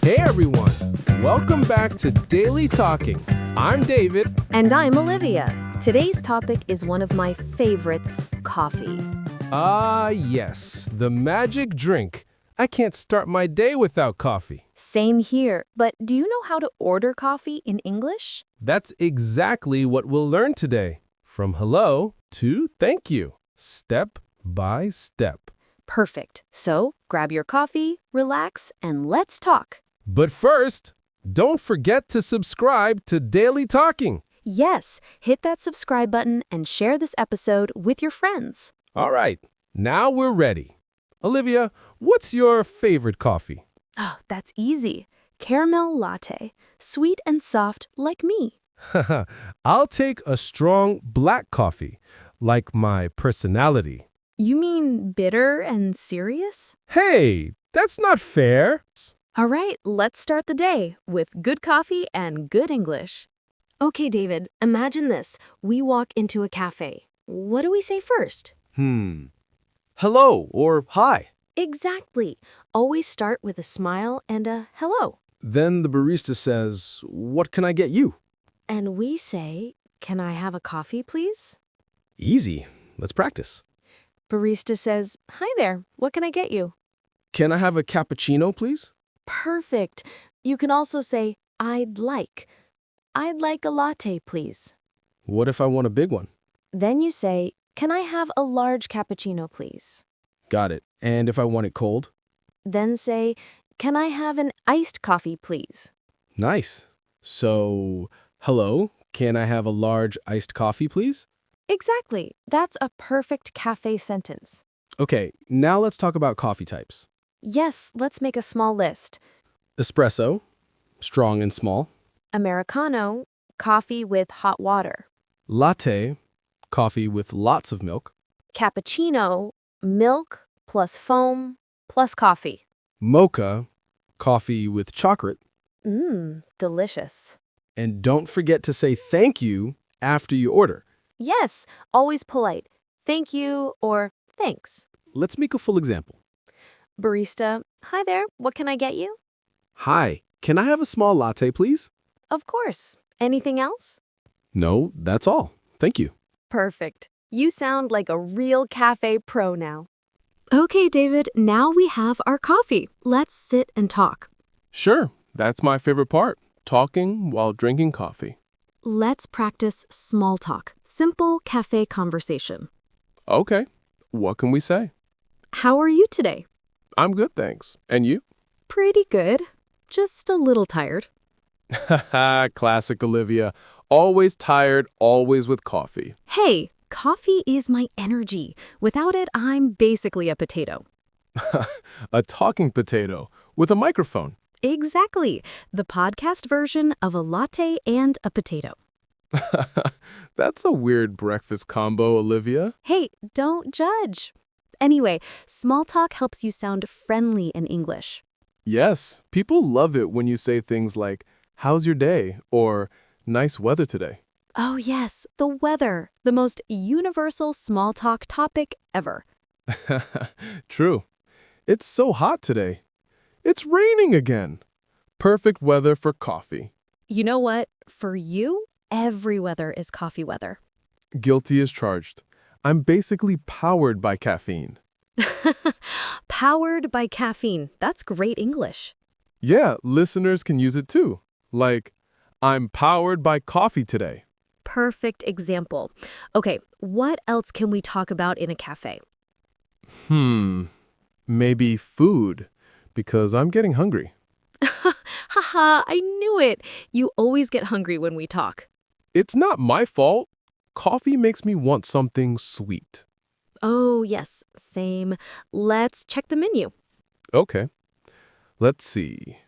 Hey everyone, welcome back to Daily Talking. I'm David. And I'm Olivia. Today's topic is one of my favorites, coffee. Yes, the magic drink. I can't start my day without coffee. Same here, but do you know how to order coffee in English? That's exactly what we'll learn today. From hello to thank you, step by step. Perfect. So grab your coffee, relax, and let's talk. But first, don't forget to subscribe to Daily Talking. Yes, hit that subscribe button and share this episode with your friends. All right, now we're ready. Olivia, what's your favorite coffee? Oh, that's easy. Caramel latte, sweet and soft like me. I'll take a strong black coffee, like my personality. You mean bitter and serious? Hey, that's not fair. All right, let's start the day with good coffee and good English. Okay, David, imagine this. We walk into a cafe. What do we say first? Hello or hi. Exactly. Always start with a smile and a hello. Then the barista says, "What can I get you?" And we say, "Can I have a coffee, please?" Easy. Let's practice. Barista says, "Hi there. What can I get you?" Can I have a cappuccino, please? Perfect. You can also say, I'd like a latte, please." What if I want a big one? Then you say, "Can I have a large cappuccino, please?" Got it. And if I want it cold? Then say, "Can I have an iced coffee, please?" Nice. So, hello, can I have a large iced coffee, please? Exactly. That's a perfect cafe sentence. Okay, now let's talk about coffee types. Yes, let's make a small list. Espresso, strong and small. Americano, coffee with hot water. Latte, coffee with lots of milk. Cappuccino, milk plus foam plus coffee. Mocha, coffee with chocolate. Delicious. And don't forget to say thank you after you order. Yes, always polite. Thank you or thanks. Let's make a full example. Barista, hi there, what can I get you? Hi, can I have a small latte, please? Of course. Anything else? No, that's all. Thank you. Perfect. You sound like a real cafe pro now. Okay, David, now we have our coffee. Let's sit and talk. Sure, that's my favorite part, talking while drinking coffee. Let's practice small talk, simple cafe conversation. Okay, what can we say? How are you today? I'm good, thanks. And you? Pretty good. Just a little tired. Haha, classic Olivia. Always tired, always with coffee. Hey, coffee is my energy. Without it, I'm basically a potato. A talking potato with a microphone. Exactly. The podcast version of a latte and a potato. That's a weird breakfast combo, Olivia. Hey, don't judge. Anyway, small talk helps you sound friendly in English. Yes, people love it when you say things like, "How's your day?" or "Nice weather today." Oh yes, the weather, the most universal small talk topic ever. True. It's so hot today. It's raining again. Perfect weather for coffee. You know what? For you, every weather is coffee weather. Guilty as charged. I'm basically powered by caffeine. Powered by caffeine. That's great English. Yeah, listeners can use it too. Like, I'm powered by coffee today. Perfect example. Okay, what else can we talk about in a cafe? Maybe food, because I'm getting hungry. Haha, I knew it. You always get hungry when we talk. It's not my fault. Coffee makes me want something sweet. Oh, yes, same. Let's check the menu. Okay. Let's see.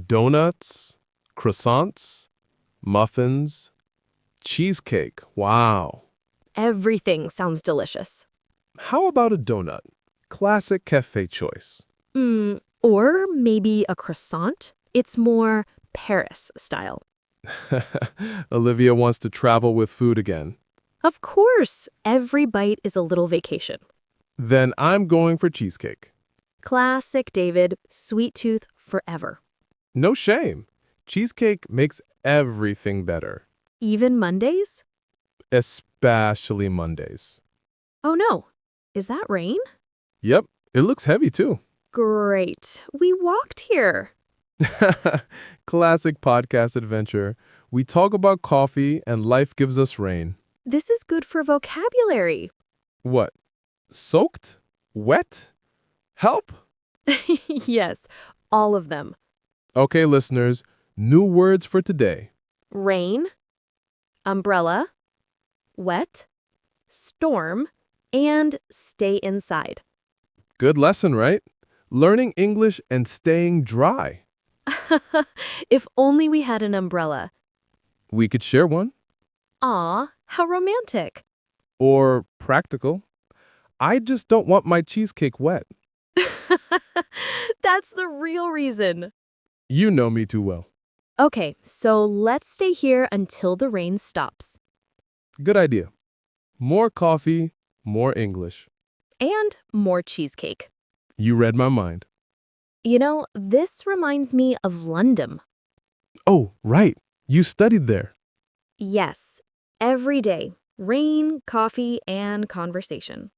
Donuts, croissants, muffins, cheesecake. Wow. Everything sounds delicious. How about a donut? Classic cafe choice. Or maybe a croissant. It's more Paris style. Olivia wants to travel with food again. Of course, every bite is a little vacation. Then I'm going for cheesecake. Classic David, sweet tooth forever. No shame. Cheesecake makes everything better, Even Mondays? especially Mondays. Oh no, is that rain? Yep, it looks heavy too. Great, we walked here. Classic podcast adventure. We talk about coffee and life gives us rain. This is good for vocabulary. What? Soaked? Wet? Help? Yes, all of them. Okay, listeners, new words for today. Rain, umbrella, wet, storm, and stay inside. Good lesson, right? Learning English and staying dry. If only we had an umbrella. We could share one. Aw, how romantic. Or practical. I just don't want my cheesecake wet. That's the real reason. You know me too well. Okay, so let's stay here until the rain stops. Good idea. More coffee, more English. And more cheesecake. You read my mind. You know, this reminds me of London. Oh, right. You studied there. Yes, every day. Rain, coffee, and conversation.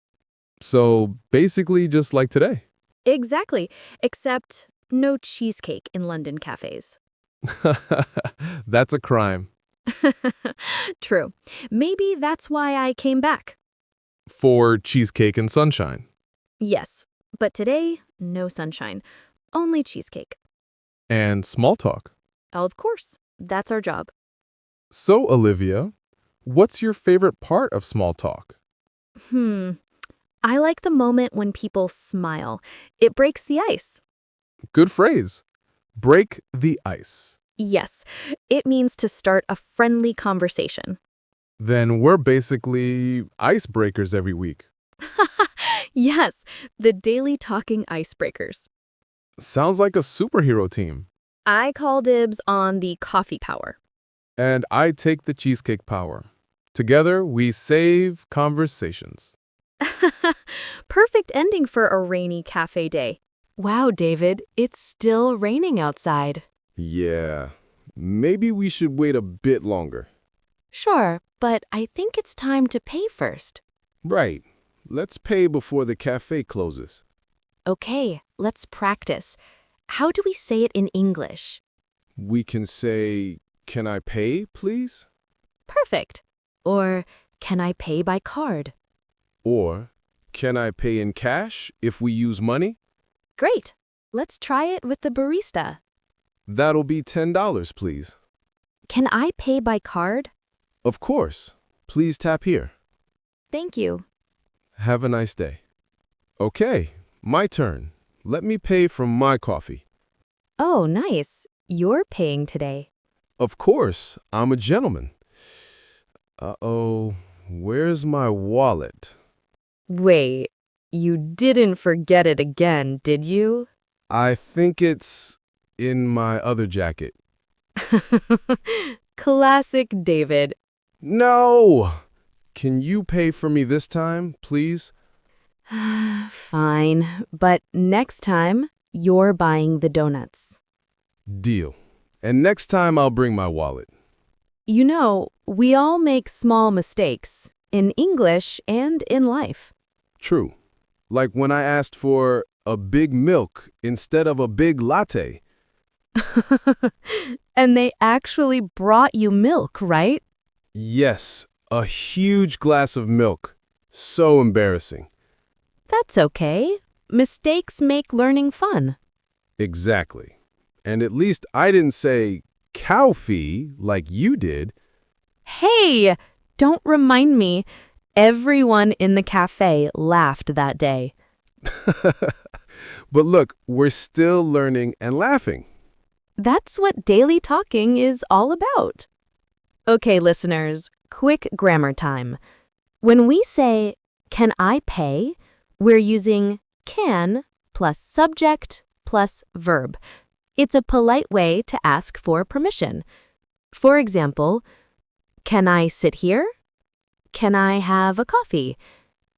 So basically just like today. Exactly, except no cheesecake in London cafes. That's a crime. True. Maybe that's why I came back. For cheesecake and sunshine. Yes, but today, no sunshine. Only cheesecake. And small talk. Of course, that's our job. So, Olivia, what's your favorite part of small talk? I like the moment when people smile. It breaks the ice. Good phrase. Break the ice. Yes, it means to start a friendly conversation. Then we're basically icebreakers every week. Yes, the daily talking icebreakers. Sounds like a superhero team. I call dibs on the coffee power. And I take the cheesecake power. Together, we save conversations. Perfect ending for a rainy cafe day. Wow, David, it's still raining outside. Yeah, maybe we should wait a bit longer. Sure, but I think it's time to pay first. Right. Let's pay before the cafe closes. Okay, let's practice. How do we say it in English? We can say, "Can I pay, please?" Perfect. Or, can I pay by card? Or, "Can I pay in cash if we use money?" Great. Let's try it with the barista. That'll be $10, please. Can I pay by card? Of course. Please tap here. Thank you. Have a nice day. Okay, my turn. Let me pay from my coffee. Oh, nice. You're paying today. Of course, I'm a gentleman. Uh-oh, where's my wallet? Wait, you didn't forget it again, did you? I think it's in my other jacket. Classic David. No! Can you pay for me this time, please? Fine, but next time, you're buying the donuts. Deal. And next time I'll bring my wallet. You know, we all make small mistakes, in English and in life. True. Like when I asked for a big milk instead of a big latte. And they actually brought you milk, right? Yes, a huge glass of milk. So embarrassing. That's okay. Mistakes make learning fun. Exactly. And at least I didn't say cow fee like you did. Hey, don't remind me. Everyone in the cafe laughed that day. But look, we're still learning and laughing. That's what daily talking is all about. Okay, listeners, quick grammar time. When we say, "Can I pay?" we're using can plus subject plus verb. It's a polite way to ask for permission. For example, can I sit here? Can I have a coffee?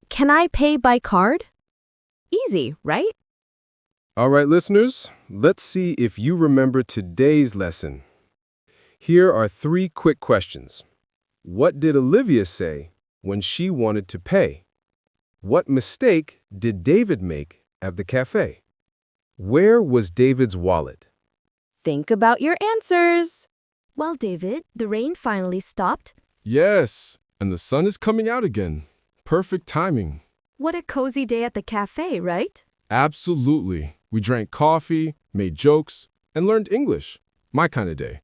Can I pay by card? Easy, right? All right, listeners, let's see if you remember today's lesson. Here are 3 quick questions. What did Olivia say when she wanted to pay? What mistake did David make at the cafe? Where was David's wallet? Think about your answers. Well, David, the rain finally stopped. Yes, and the sun is coming out again. Perfect timing. What a cozy day at the cafe, right? Absolutely. We drank coffee, made jokes, and learned English. My kind of day.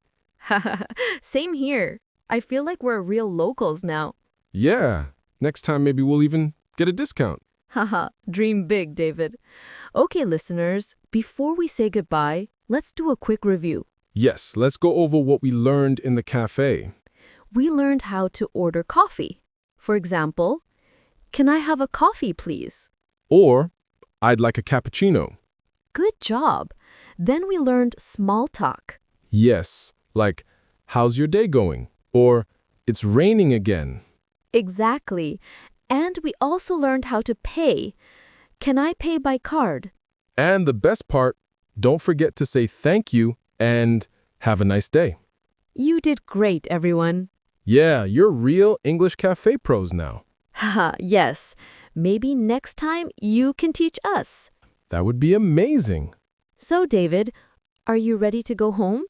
Same here. I feel like we're real locals now. Yeah, next time maybe we'll even get a discount. Haha, dream big, David. Okay, listeners, before we say goodbye, let's do a quick review. Yes, let's go over what we learned in the cafe. We learned how to order coffee. For example, can I have a coffee, please? Or, I'd like a cappuccino. Good job. Then we learned small talk. Yes, like, how's your day going? Or, it's raining again. Exactly. And we also learned how to pay. Can I pay by card? And the best part, don't forget to say thank you and have a nice day. You did great, everyone. Yeah, you're real English cafe pros now. Haha, yes. Maybe next time you can teach us. That would be amazing. So, David, are you ready to go home?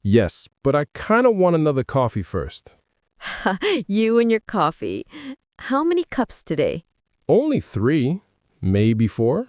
Yes, but I kind of want another coffee first. You and your coffee. How many cups today? Only 3, maybe 4.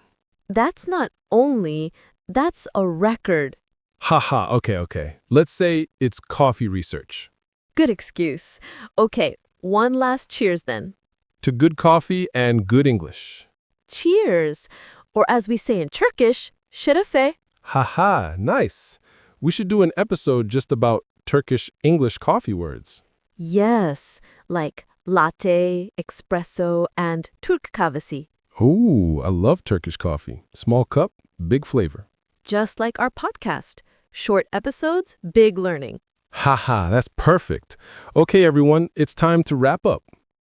That's not only, that's a record. Haha, okay. Let's say it's coffee research. Good excuse. Okay, one last cheers then. To good coffee and good English. Cheers. Or as we say in Turkish, şerefe. Haha, nice. We should do an episode just about Turkish English coffee words. Yes, like latte, espresso, and Türk kahvesi. Ooh, I love Turkish coffee. Small cup, big flavor. Just like our podcast. Short episodes, big learning. Haha, that's perfect. Okay, everyone, it's time to wrap up.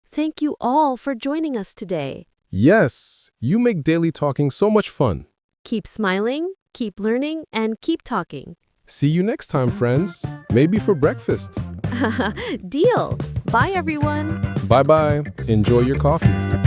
Thank you all for joining us today. Yes, you make daily talking so much fun. Keep smiling, keep learning, and keep talking. See you next time, friends. Maybe for breakfast. Deal. Bye, everyone. Bye-bye. Enjoy your coffee.